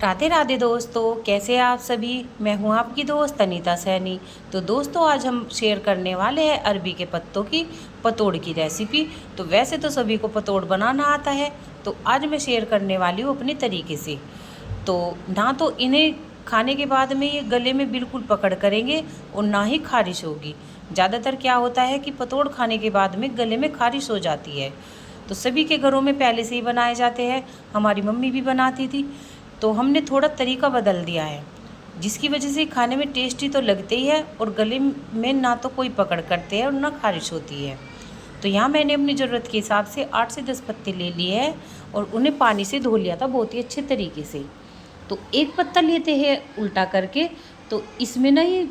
राधे राधे दोस्तों, कैसे हैं आप सभी। मैं हूं आपकी दोस्त अनीता सैनी। तो दोस्तों, आज हम शेयर करने वाले हैं अरबी के पत्तों की पतोड़ की रेसिपी। तो वैसे तो सभी को पतोड़ बनाना आता है, तो आज मैं शेयर करने वाली हूँ अपने तरीके से। तो ना तो इन्हें खाने के बाद में ये गले में बिल्कुल पकड़ करेंगे और ना ही खारिश होगी। ज़्यादातर क्या होता है कि पतोड़ खाने के बाद में गले में खारिश हो जाती है। तो सभी के घरों में पहले से ही बनाए जाते हैं, हमारी मम्मी भी बनाती थी। तो हमने थोड़ा तरीका बदल दिया है, जिसकी वजह से खाने में टेस्टी तो लगते ही है और गले में ना तो कोई पकड़ करते हैं और ना खारिश होती है। तो यहाँ मैंने अपनी ज़रूरत के हिसाब से 8 से 10 पत्ते ले लिए हैं और उन्हें पानी से धो लिया था बहुत ही अच्छे तरीके से। तो एक पत्ता लेते हैं उल्टा करके, तो इसमें ना ये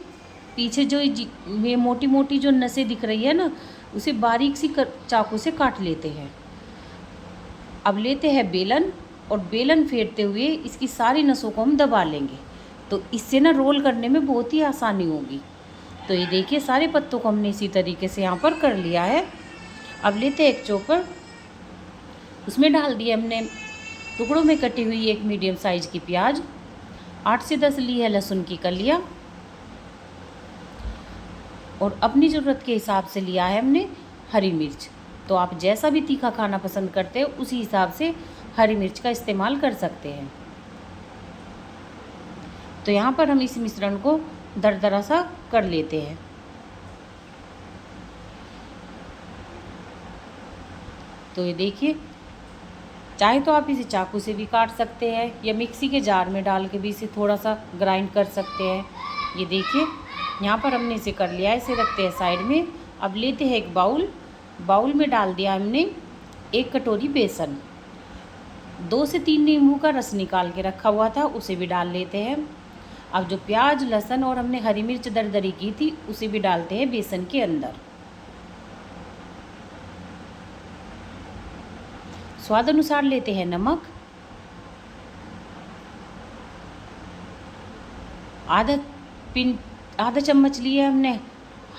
पीछे जो ये मोटी मोटी जो नसें दिख रही है ना, उसे बारीक सी चाकू से काट लेते हैं। अब लेते हैं बेलन और बेलन फेरते हुए इसकी सारी नसों को हम दबा लेंगे, तो इससे ना रोल करने में बहुत ही आसानी होगी। तो ये देखिए, सारे पत्तों को हमने इसी तरीके से यहाँ पर कर लिया है। अब लेते हैं एक चॉपर, उसमें डाल दिए हमने टुकड़ों में कटी हुई एक मीडियम साइज की प्याज, 8 से 10 ली है लहसुन की कलियाँ, और अपनी ज़रूरत के हिसाब से लिया है हमने हरी मिर्च। तो आप जैसा भी तीखा खाना पसंद करते हो उसी हिसाब से हरी मिर्च का इस्तेमाल कर सकते हैं। तो यहाँ पर हम इस मिश्रण को दरदरा सा कर लेते हैं। तो ये देखिए, चाहे तो आप इसे चाकू से भी काट सकते हैं या मिक्सी के जार में डाल के भी इसे थोड़ा सा ग्राइंड कर सकते हैं। ये देखिए, यहाँ पर हमने इसे कर लिया है, इसे रखते हैं साइड में। अब लेते हैं एक बाउल में डाल दिया हमने 1 कटोरी बेसन, 2 से 3 नींबू का रस निकाल के रखा हुआ था उसे भी डाल लेते हैं। अब जो प्याज लहसुन और हमने हरी मिर्च दरदरी की थी उसे भी डालते हैं बेसन के अंदर। स्वाद अनुसार लेते हैं नमक, आधा चम्मच लिया है हमने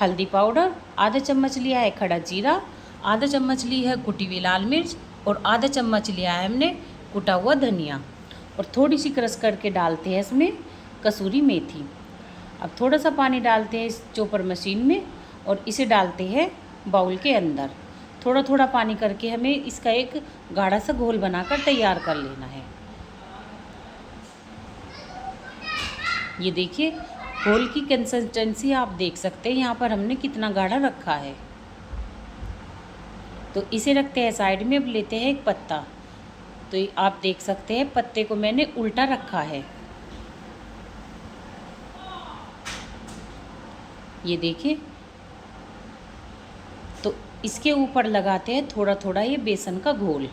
हल्दी पाउडर, आधा चम्मच लिया है खड़ा जीरा, आधा चम्मच ली है कुटी हुई लाल मिर्च और आधा चम्मच लिया है हमने कुटा हुआ धनिया, और थोड़ी सी क्रश करके डालते हैं इसमें कसूरी मेथी। अब थोड़ा सा पानी डालते हैं इस चॉपर मशीन में और इसे डालते हैं बाउल के अंदर। थोड़ा थोड़ा पानी करके हमें इसका एक गाढ़ा सा घोल बनाकर तैयार कर लेना है। ये देखिए, घोल की कंसिस्टेंसी आप देख सकते हैं यहाँ पर हमने कितना गाढ़ा रखा है। तो इसे रखते हैं साइड में। अब लेते हैं एक पत्ता, तो आप देख सकते हैं पत्ते को मैंने उल्टा रखा है। ये देखिए, तो इसके ऊपर लगाते हैं थोड़ा थोड़ा ये बेसन का घोल।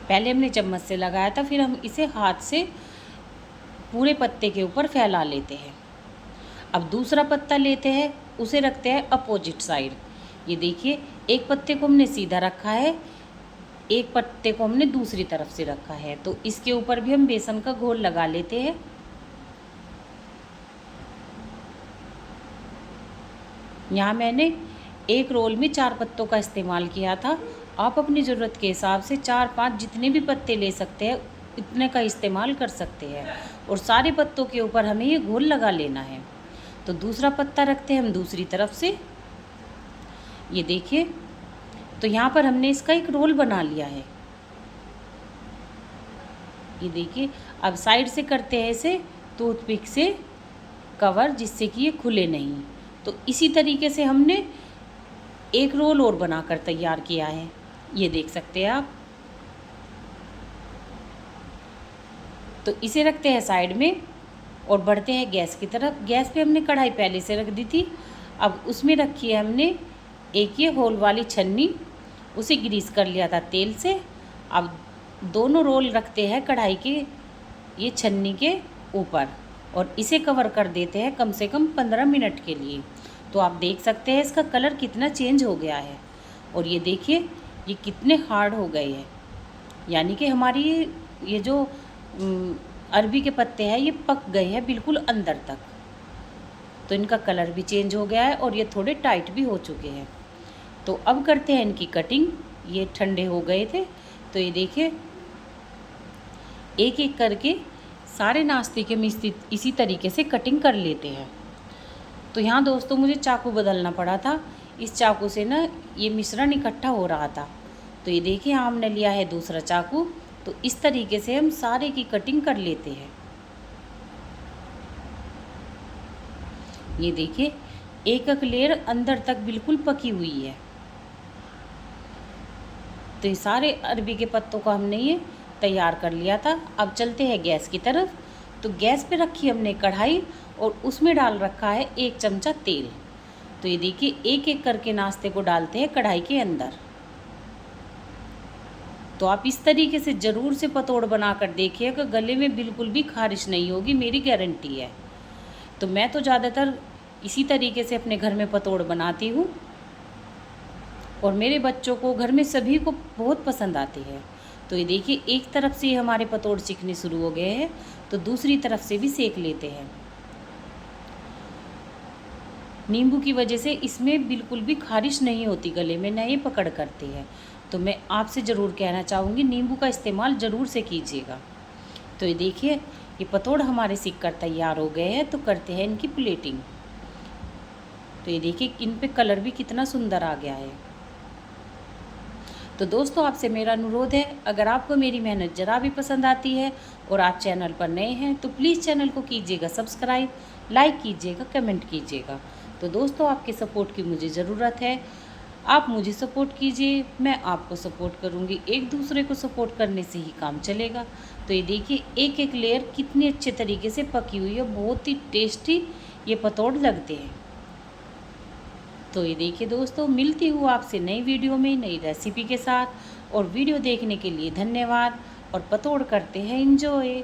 पहले हमने चम्मच से लगाया था, फिर हम इसे हाथ से पूरे पत्ते के ऊपर फैला लेते हैं। अब दूसरा पत्ता लेते हैं, उसे रखते हैं अपोजिट साइड। ये देखिए, एक पत्ते को हमने सीधा रखा है, एक पत्ते को हमने दूसरी तरफ से रखा है। तो इसके ऊपर भी हम बेसन का घोल लगा लेते हैं। यहाँ मैंने एक रोल में 4 पत्तों का इस्तेमाल किया था। आप अपनी ज़रूरत के हिसाब से 4-5 जितने भी पत्ते ले सकते हैं इतने का इस्तेमाल कर सकते हैं, और सारे पत्तों के ऊपर हमें ये घोल लगा लेना है। तो दूसरा पत्ता रखते हैं हम दूसरी तरफ से। ये देखिए, तो यहाँ पर हमने इसका एक रोल बना लिया है। ये देखिए, अब साइड से करते हैं इसे टूथपिक से कवर, जिससे कि ये खुले नहीं। तो इसी तरीके से हमने एक रोल और बनाकर तैयार किया है, ये देख सकते हैं आप। तो इसे रखते हैं साइड में और बढ़ते हैं गैस की तरफ। गैस पे हमने कढ़ाई पहले से रख दी थी। अब उसमें रखी है हमने एक ये होल वाली छन्नी, उसे ग्रीस कर लिया था तेल से। अब दोनों रोल रखते हैं कढ़ाई के ये छन्नी के ऊपर और इसे कवर कर देते हैं कम से कम 15 मिनट के लिए। तो आप देख सकते हैं इसका कलर कितना चेंज हो गया है, और ये देखिए ये कितने हार्ड हो गए हैं। यानी कि हमारी ये जो अरबी के पत्ते हैं ये पक गए हैं बिल्कुल अंदर तक। तो इनका कलर भी चेंज हो गया है और ये थोड़े टाइट भी हो चुके हैं। तो अब करते हैं इनकी कटिंग। ये ठंडे हो गए थे, तो ये देखिए एक एक करके सारे नाश्ते के हम इसी तरीके से कटिंग कर लेते हैं। तो यहाँ दोस्तों मुझे चाकू बदलना पड़ा था, इस चाकू से ना ये मिश्रण इकट्ठा हो रहा था। तो ये देखिए हमने लिया है दूसरा चाकू। तो इस तरीके से हम सारे की कटिंग कर लेते हैं। ये देखिए एक एक लेयर अंदर तक बिल्कुल पकी हुई है। तो ये सारे अरबी के पत्तों को हमने ये तैयार कर लिया था। अब चलते हैं गैस की तरफ। तो गैस पे रखी हमने कढ़ाई और उसमें डाल रखा है 1 चमचा तेल। तो ये देखिए एक एक करके नाश्ते को डालते हैं कढ़ाई के अंदर। तो आप इस तरीके से ज़रूर से पतोड़ बना कर देखिएगा, गले में बिल्कुल भी खारिश नहीं होगी, मेरी गारंटी है। तो मैं तो ज़्यादातर इसी तरीके से अपने घर में पतोड़ बनाती हूँ और मेरे बच्चों को, घर में सभी को बहुत पसंद आती है। तो ये देखिए एक तरफ से हमारे पतोड़ सिकने शुरू हो गए हैं, तो दूसरी तरफ से भी सेक लेते हैं। नींबू की वजह से इसमें बिल्कुल भी खारिश नहीं होती गले में, ना ये पकड़ करती है। तो मैं आपसे ज़रूर कहना चाहूँगी नींबू का इस्तेमाल ज़रूर से कीजिएगा। तो ये देखिए ये पतोड़ हमारे सिक कर तैयार हो गए हैं। तो करते हैं इनकी प्लेटिंग। तो ये देखिए इन पे कलर भी कितना सुंदर आ गया है। तो दोस्तों आपसे मेरा अनुरोध है, अगर आपको मेरी मेहनत ज़रा भी पसंद आती है और आप चैनल पर नए हैं तो प्लीज़ चैनल को कीजिएगा सब्सक्राइब, लाइक कीजिएगा, कमेंट कीजिएगा। तो दोस्तों आपके सपोर्ट की मुझे ज़रूरत है। आप मुझे सपोर्ट कीजिए, मैं आपको सपोर्ट करूँगी। एक दूसरे को सपोर्ट करने से ही काम चलेगा। तो ये देखिए एक एक लेयर कितनी अच्छे तरीके से पकी हुई है, बहुत ही टेस्टी ये पतोड़ लगते हैं। तो ये देखिए दोस्तों मिलती हूँ आपसे नई वीडियो में नई रेसिपी के साथ। और वीडियो देखने के लिए धन्यवाद और पतोड़ करते हैं एंजॉय।